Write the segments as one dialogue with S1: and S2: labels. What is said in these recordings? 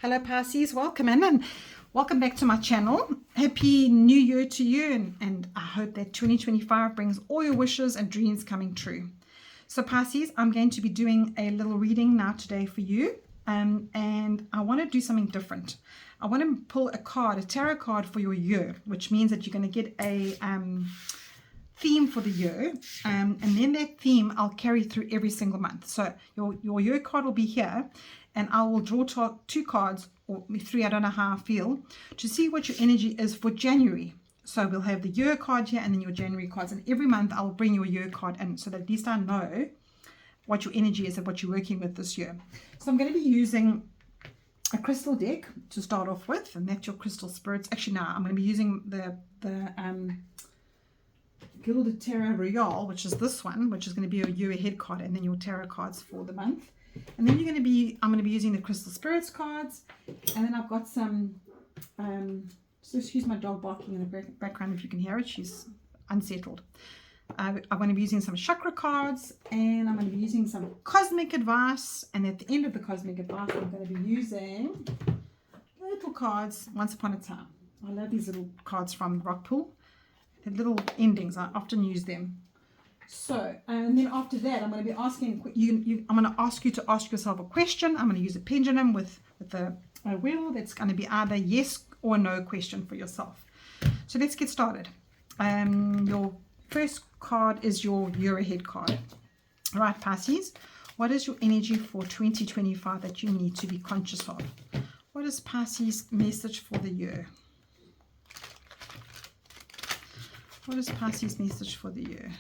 S1: Hello Pisces, welcome in and welcome back to my channel. Happy New Year to you and I hope that 2025 brings all your wishes and dreams coming true. So Pisces, I'm going to be doing a little reading now today for you and I want to do something different. I want to pull a card, a tarot card for your year, which means that you're going to get a theme for the year and then that theme I'll carry through every single month. So your year card will be here and I will draw two cards or three, I don't know how I feel, to see what your energy is for January. So we'll have the year card here and then your January cards, and every month I will bring your year card in so that at least I know what your energy is and what you're working with this year. So I'm going to be using a crystal deck to start off with, and that's your crystal spirits. Actually, now I'm going to be using the Gilded Tarot Royale, which is this one, which is going to be your year ahead card, and then your tarot cards for the month. And then I'm going to be using the crystal spirits cards, and then I've got some so excuse my dog barking in the background if you can hear it, she's unsettled. I'm going to be using some chakra cards, and I'm going to be using some cosmic advice, and at the end of the cosmic advice I'm going to be using little cards once upon a time. I love these little cards from Rockpool. The little endings, I often use them. So, and then after that, I'm going to be asking you. I'm going to ask you to ask yourself a question. I'm going to use a pendulum with a wheel. That's going to be either yes or no question for yourself. So let's get started. Your first card is your year ahead card. Right, Pisces. What is your energy for 2025 that you need to be conscious of? What is Pisces' message for the year? What is Pisces' message for the year?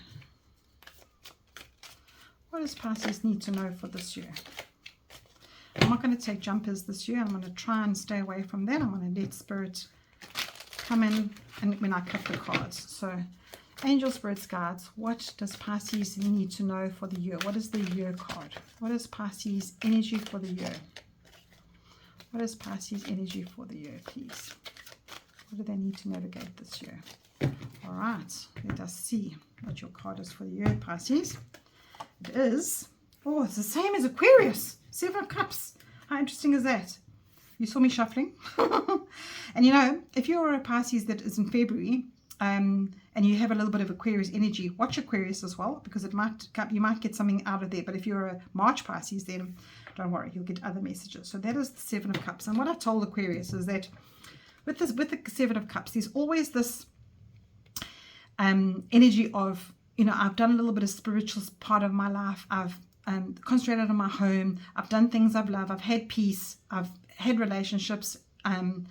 S1: What does Pisces need to know for this year? I'm not going to take jumpers this year. I'm going to try and stay away from that. I'm going to let Spirit come in and when I cut the cards. So, Angel, Spirits, Guides, what does Pisces need to know for the year? What is the year card? What is Pisces' energy for the year? What is Pisces' energy for the year, please? What do they need to navigate this year? All right, let us see what your card is for the year, Pisces. It is, oh, it's the same as Aquarius, 7 of Cups. How interesting is that? You saw me shuffling. And you know, if you're a Pisces that is in February and you have a little bit of Aquarius energy, watch Aquarius as well, because you might get something out of there. But if you're a March Pisces, then don't worry, you'll get other messages. So that is the 7 of Cups. And what I told Aquarius is that with the 7 of Cups, there's always this energy of, you know, I've done a little bit of spiritual part of my life. I've concentrated on my home. I've done things I've loved. I've had peace. I've had relationships. And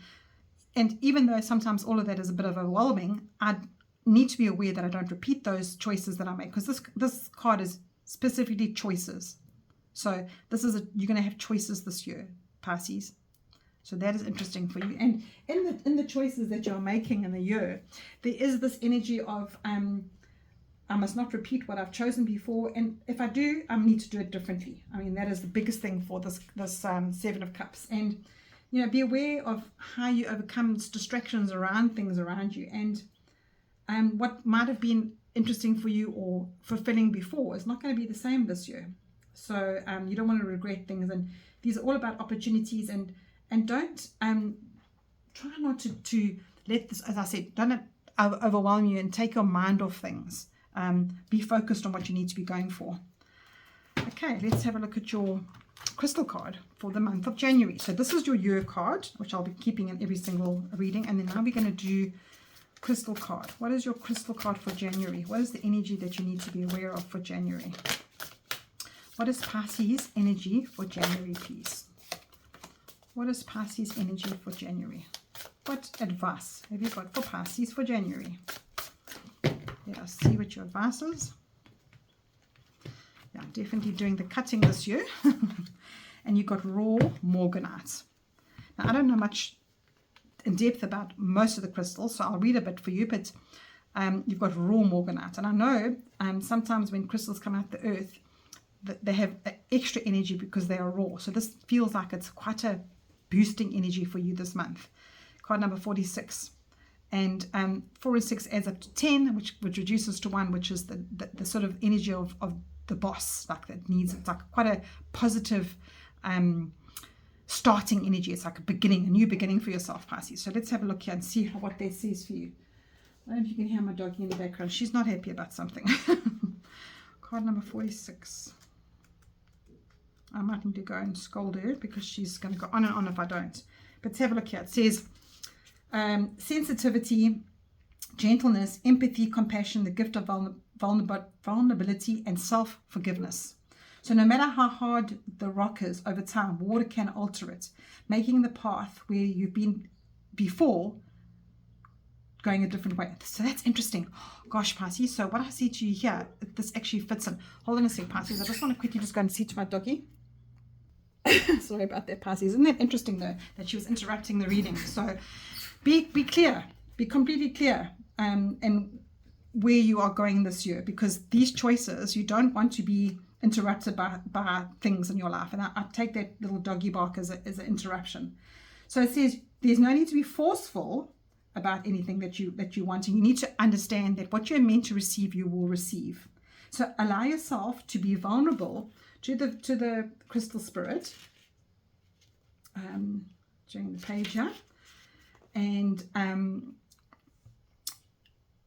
S1: even though sometimes all of that is a bit overwhelming, I need to be aware that I don't repeat those choices that I make, because this card is specifically choices. So you're going to have choices this year, Pisces. So that is interesting for you. And in the choices that you're making in the year, there is this energy of I must not repeat what I've chosen before, and if I do, I need to do it differently. I mean, that is the biggest thing for this 7 of Cups. And you know, be aware of how you overcome distractions around things around you, and what might have been interesting for you or fulfilling before is not going to be the same this year. So you don't want to regret things, and these are all about opportunities, and don't try not to let this, as I said, don't overwhelm you and take your mind off things. Be focused on what you need to be going for. Okay, let's have a look at your crystal card for the month of January. So this is your year card, which I'll be keeping in every single reading, and then now we're going to do crystal card. What is your crystal card for January? What is the energy that you need to be aware of for January? What is Pisces' energy for January, please? What is Pisces' energy for January? What advice have you got for Pisces for January? Let us see what your advice is. Yeah, definitely doing the cutting this year. And you got raw morganite. Now, I don't know much in depth about most of the crystals, so I'll read a bit for you, but you've got raw morganite. And I know sometimes when crystals come out the earth, they have extra energy because they are raw. So this feels like it's quite a boosting energy for you this month. Card number 46. And 4 and 6 adds up to 10, which reduces to 1, which is the sort of energy of the boss, like that needs, it's like quite a positive starting energy. It's like a beginning, a new beginning for yourself, Pisces. So let's have a look here and see what that says for you. I don't know if you can hear my doggy in the background. She's not happy about something. Card number 46. I might need to go and scold her because she's going to go on and on if I don't. But let's have a look here. It says sensitivity, gentleness, empathy, compassion, the gift of vulnerability, and self-forgiveness. So no matter how hard the rock is, over time, water can alter it, making the path where you've been before going a different way. So that's interesting. Gosh, Pisces. So what I see to you here, this actually fits in. Hold on a sec, Pisces. I just want to quickly just go and see to my doggy. Sorry about that, Pisces. Isn't that interesting, though, that she was interrupting the reading? So be clear. Be completely clear in where you are going this year, because these choices, you don't want to be interrupted by things in your life. And I take that little doggy bark as an interruption. So it says there's no need to be forceful about anything that you want, and you need to understand that what you're meant to receive, you will receive. So allow yourself to be vulnerable to the crystal spirit during the page here, and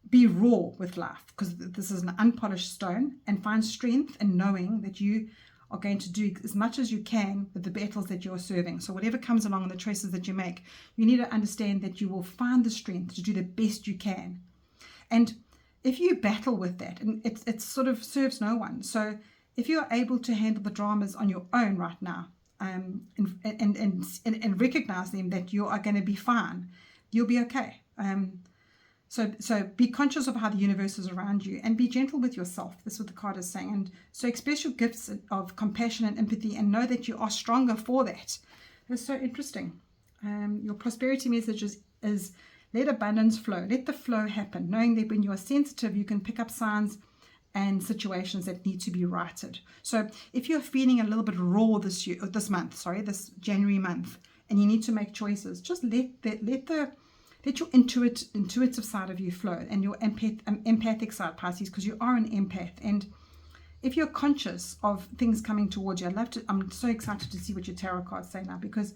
S1: be raw with life, because this is an unpolished stone, and find strength in knowing that you are going to do as much as you can with the battles that you're serving. So whatever comes along and the choices that you make, you need to understand that you will find the strength to do the best you can. And if you battle with that, and it sort of serves no one. So if you're able to handle the dramas on your own right now, and recognize them, that you are going to be fine, you'll be okay. So be conscious of how the universe is around you, and be gentle with yourself. That's what the card is saying. And so express your gifts of compassion and empathy, and know that you are stronger for that. That's so interesting. Your prosperity message is let abundance flow. Let the flow happen, knowing that when you are sensitive, you can pick up signs and situations that need to be righted. So if you're feeling a little bit raw this January month, and you need to make choices, just let your intuitive side of you flow, and your empathic side, Pisces, because you are an empath. And if you're conscious of things coming towards you, I'm so excited to see what your tarot cards say now, because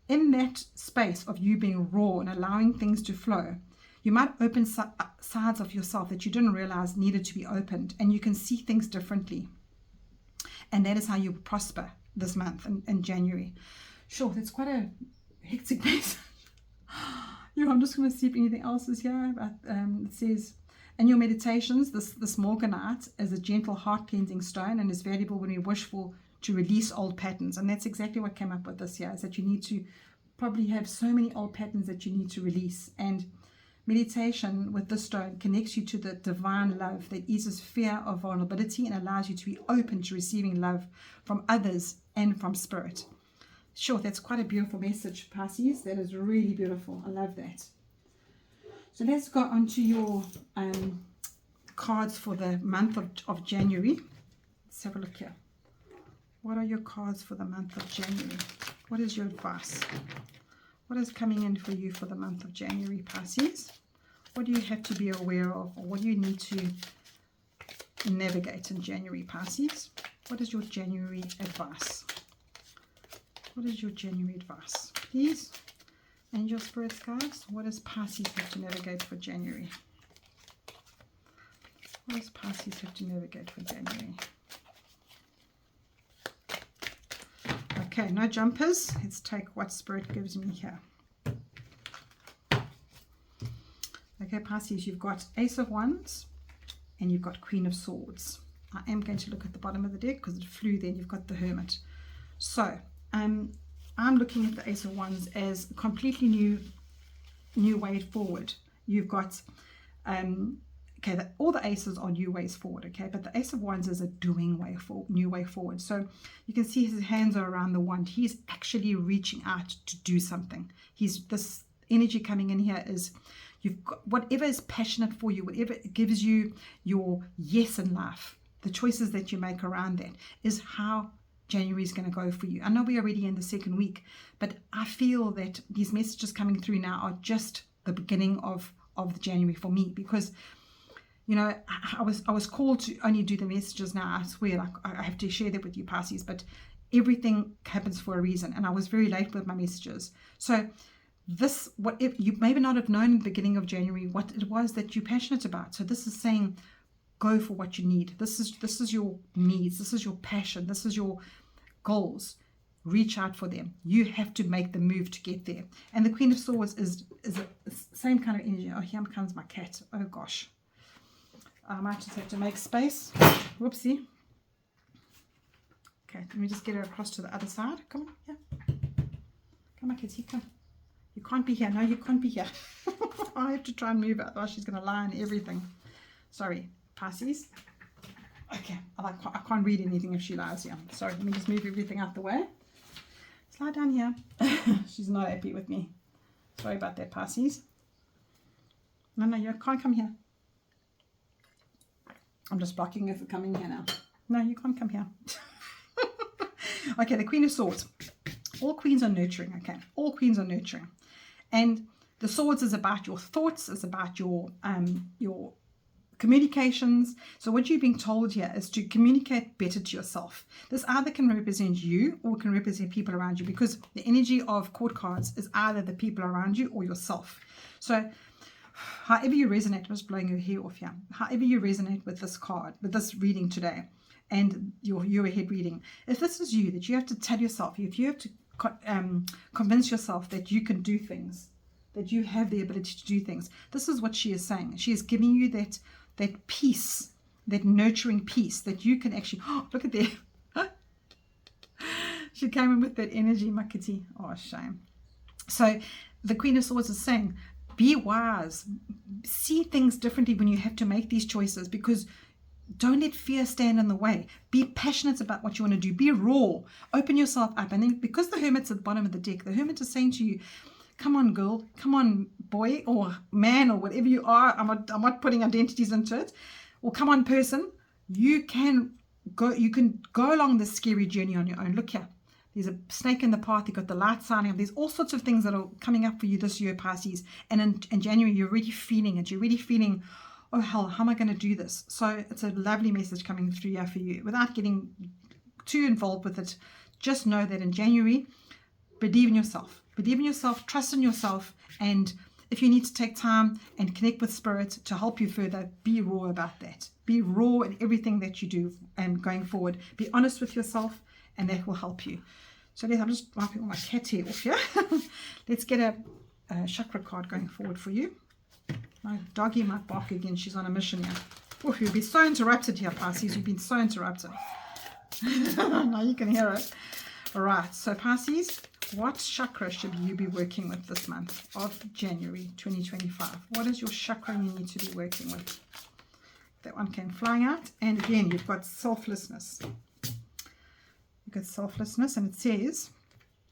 S1: in that space of you being raw and allowing things to flow, you might open sides of yourself that you didn't realize needed to be opened, and you can see things differently. And that is how you prosper this month in January. Sure, that's quite a hectic message. I'm just going to see if anything else is here. It says, in your meditations, this morganite is a gentle heart cleansing stone, and is valuable when we wish to release old patterns. And that's exactly what came up with this year, is that you need to probably have so many old patterns that you need to release. And meditation with this stone connects you to the divine love that eases fear of vulnerability, and allows you to be open to receiving love from others and from spirit. Sure, that's quite a beautiful message, Pisces. That is really beautiful. I love that. So let's go on to your cards for the month of January. Let's have a look here. What are your cards for the month of January? What is your advice? What is coming in for you for the month of January, Pisces? What do you have to be aware of, or what do you need to navigate in January, Pisces? What is your January advice? What is your January advice, please? Angel Spirits, guys, what does Pisces have to navigate for January? What does Pisces have to navigate for January? Okay, no jumpers. Let's take what Spirit gives me here. Okay, Pisces, you've got Ace of Wands and you've got Queen of Swords. I am going to look at the bottom of the deck because it flew there. You've got the Hermit. So, I'm looking at the Ace of Wands as a completely new way forward. You've got, all the aces are new ways forward, okay? But the Ace of Wands is a new way forward. So you can see his hands are around the wand. He's actually reaching out to do something. This energy coming in here is, you've got whatever is passionate for you, whatever gives you your yes in life, the choices that you make around that is how January is going to go for you. I know we're already in the second week, but I feel that these messages coming through now are just the beginning of the January for me, because I was called to only do the messages now. I swear, like, I have to share that with you, Pisces, but everything happens for a reason. And I was very late with my messages. So this, what if you maybe not have known in the beginning of January what it was that you're passionate about. So this is saying, go for what you need. This is your needs. This is your passion. This is your goals. Reach out for them. You have to make the move to get there. And the Queen of Swords is the same kind of energy. Oh, here comes my cat. Oh gosh, I might just have to make space. Whoopsie. Okay, let me just get her across to the other side. Come on, yeah. Come on, kids, here, come. You can't be here. No, you can't be here. I have to try and move her, otherwise she's going to lie on everything. Sorry, Pisces. Okay, I can't read anything if she lies here. Sorry, let me just move everything out the way. Slide down here. She's not happy with me. Sorry about that, Pisces. No, you can't come here. I'm just blocking her for coming here now. No, you can't come here. Okay, the Queen of Swords. All queens are nurturing, okay? All queens are nurturing. And the swords is about your thoughts, is about your communications. So what you're being told here is to communicate better to yourself. This either can represent you or can represent people around you, because the energy of court cards is either the people around you or yourself. So however you resonate, I'm just blowing your hair off here. However you resonate with this card, with this reading today, and your ahead reading, if this is you, that you have to tell yourself, if you have to convince yourself that you can do things, that you have the ability to do things, this is what she is saying. She is giving you that peace, that nurturing peace, that you can actually, oh, look at there. She came in with that energy, my kitty. Oh, shame. So the Queen of Swords is saying, be wise, see things differently when you have to make these choices, because don't let fear stand in the way. Be passionate about what you want to do. Be raw. Open yourself up. And then, because the Hermit's at the bottom of the deck, the Hermit is saying to you, come on, girl. Come on, boy or man or whatever you are. I'm not putting identities into it. Or come on, person. You can go along this scary journey on your own. Look here. There's a snake in the path. You've got the light signing up. There's all sorts of things that are coming up for you this year, Pisces. And in January, you're really feeling it. You're really feeling, oh hell, how am I going to do this? So it's a lovely message coming through here for you. Without getting too involved with it, just know that in January, believe in yourself. Believe in yourself, trust in yourself, and if you need to take time and connect with Spirit to help you further, be raw about that. Be raw in everything that you do and going forward. Be honest with yourself, and that will help you. So I'm just wiping all my cat hair off here. Let's get a chakra card going forward for you. My doggy might bark again. She's on a mission here. Oh, you'll be so interrupted here, Pisces. You've been so interrupted. Now you can hear it. All right. So, Pisces, what chakra should you be working with this month of January 2025? What is your chakra you need to be working with? That one came flying out. And again, you've got selflessness. You've got selflessness, and it says,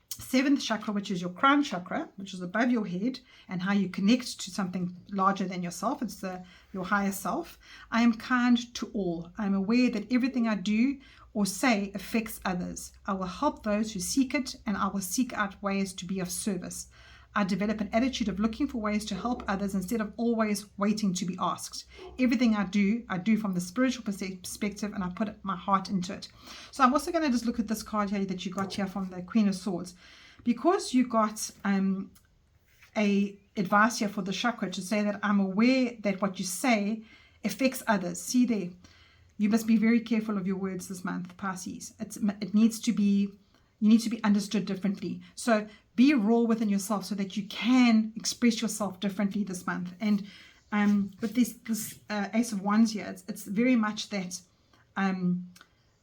S1: 7th chakra, which is your crown chakra, which is above your head, and how you connect to something larger than yourself. It's your higher self. I am kind to all. I am aware that everything I do or say affects others. I will help those who seek it, and I will seek out ways to be of service. I develop an attitude of looking for ways to help others instead of always waiting to be asked. Everything I do from the spiritual perspective, and I put my heart into it. So I'm also going to just look at this card here that you got here from the Queen of Swords. Because you got a advice here for the chakra to say that I'm aware that what you say affects others. See there. You must be very careful of your words this month, Pisces. You need to be understood differently. So be raw within yourself so that you can express yourself differently this month. And with this Ace of Wands here, it's very much that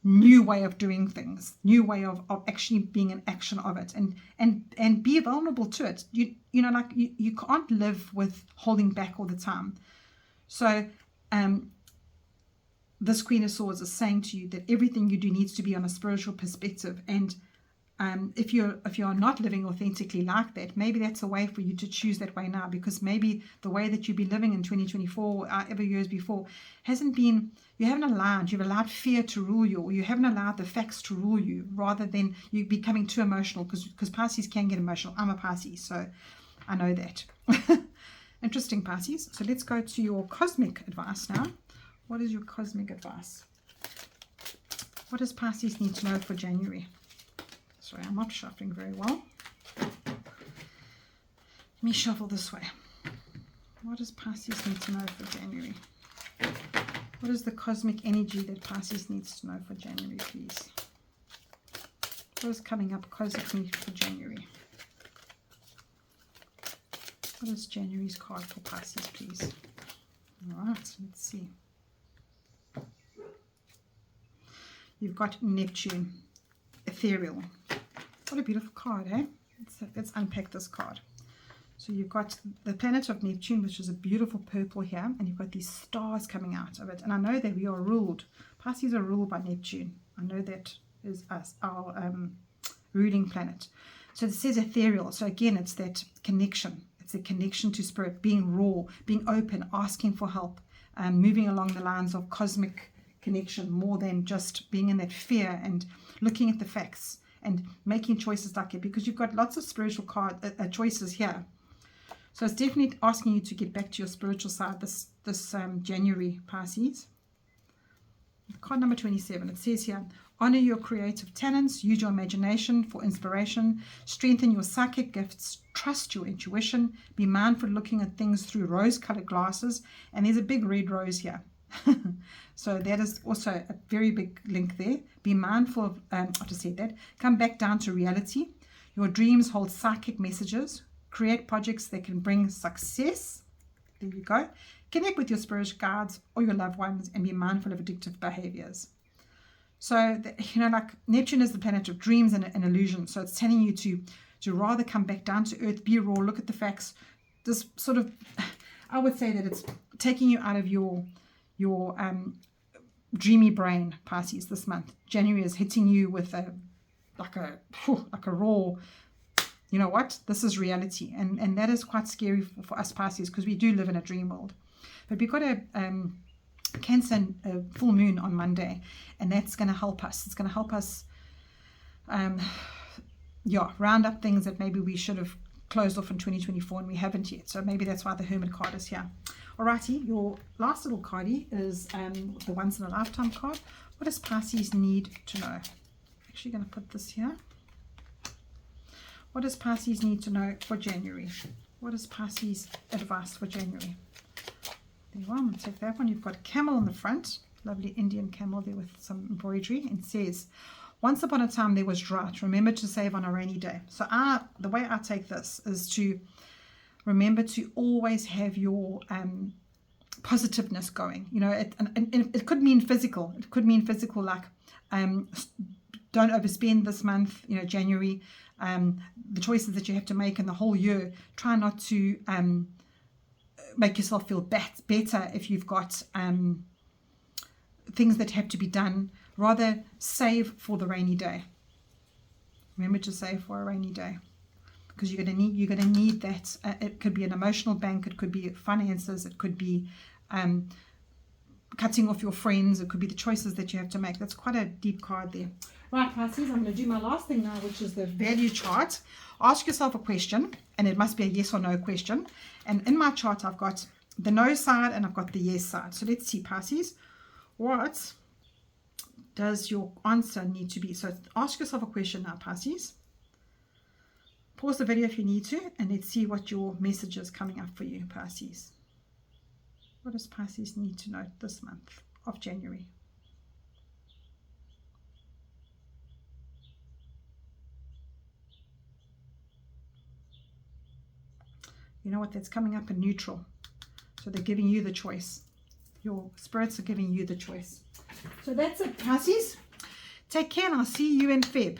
S1: new way of doing things, new way of actually being an action of it, and be vulnerable to it. You can't live with holding back all the time. So this Queen of Swords is saying to you that everything you do needs to be on a spiritual perspective. And if you're not living authentically like that, maybe that's a way for you to choose that way now, because maybe the way that you've been living in 2024 or ever years before you've allowed fear to rule you, or you haven't allowed the facts to rule you, rather than you becoming too emotional, because Pisces can get emotional. I'm a Pisces, so I know that. Interesting, Pisces. So let's go to your cosmic advice now. What is your cosmic advice? What does Pisces need to know for January? Sorry, I'm not shuffling very well. Let me shuffle this way. What does Pisces need to know for January? What is the cosmic energy that Pisces needs to know for January, please? What is coming up cosmically for January? What is January's card for Pisces, please? All right, let's see. You've got Neptune, ethereal. What a beautiful card, eh? Let's unpack this card. So you've got the planet of Neptune, which is a beautiful purple here, and you've got these stars coming out of it. And I know that we are ruled, Pisces are ruled by Neptune. I know that is us, our ruling planet. So it says ethereal. So again, it's that connection. It's a connection to spirit, being raw, being open, asking for help, moving along the lines of cosmic connection more than just being in that fear and looking at the facts and making choices like it, because you've got lots of spiritual choices here. So it's definitely asking you to get back to your spiritual side this January, Pisces. Card number 27, it says here, honor your creative talents, use your imagination for inspiration, strengthen your psychic gifts, trust your intuition, be mindful looking at things through rose-colored glasses, and there's a big red rose here. So that is also a very big link there. Be mindful of, I'll just say that, come back down to reality. Your dreams hold psychic messages. Create projects that can bring success. There you go. Connect with your spiritual guides or your loved ones and be mindful of addictive behaviors. So, like Neptune is the planet of dreams and illusion. So it's telling you to rather come back down to earth, be raw, look at the facts. This sort of, I would say that it's taking you out of your dreamy brain, Pisces, this month. January is hitting you with like a raw, you know what, this is reality. And that is quite scary for us Pisces, because we do live in a dream world. But we've got a Cancer full moon on Monday, and that's going to help us. It's going to help us round up things that maybe we should have closed off in 2024 and we haven't yet. So maybe that's why the Hermit card is here. Alrighty, your last little cardie is the once in a lifetime card. What does Pisces need to know? I'm actually going to put this here. What does Pisces need to know for January? What is Pisces advice for January? There you are. I'm going to take that one. You've got a camel on the front. Lovely Indian camel there with some embroidery. And it says, once upon a time there was drought. Remember to save on a rainy day. So the way I take this is to remember to always have your positiveness going. You know, it could mean physical. It could mean physical, like don't overspend this month, you know, January. The choices that you have to make in the whole year, try not to make yourself feel better if you've got things that have to be done. Rather save for the rainy day. Remember to save for a rainy day, because you're going to need that. It could be an emotional bank, it could be finances, it could be cutting off your friends, it could be the choices that you have to make. That's quite a deep card there. Right, Pisces, I'm going to do my last thing now, which is the value chart. Ask yourself a question, and it must be a yes or no question. And in my chart, I've got the no side and I've got the yes side. So let's see, Pisces, what does your answer need to be? So ask yourself a question now, Pisces. Pause the video if you need to, and let's see what your message is coming up for you, Pisces. What does Pisces need to know this month of January? You know what, that's coming up in neutral. So they're giving you the choice. Your spirits are giving you the choice. So that's it, Pisces. Take care, and I'll see you in Feb.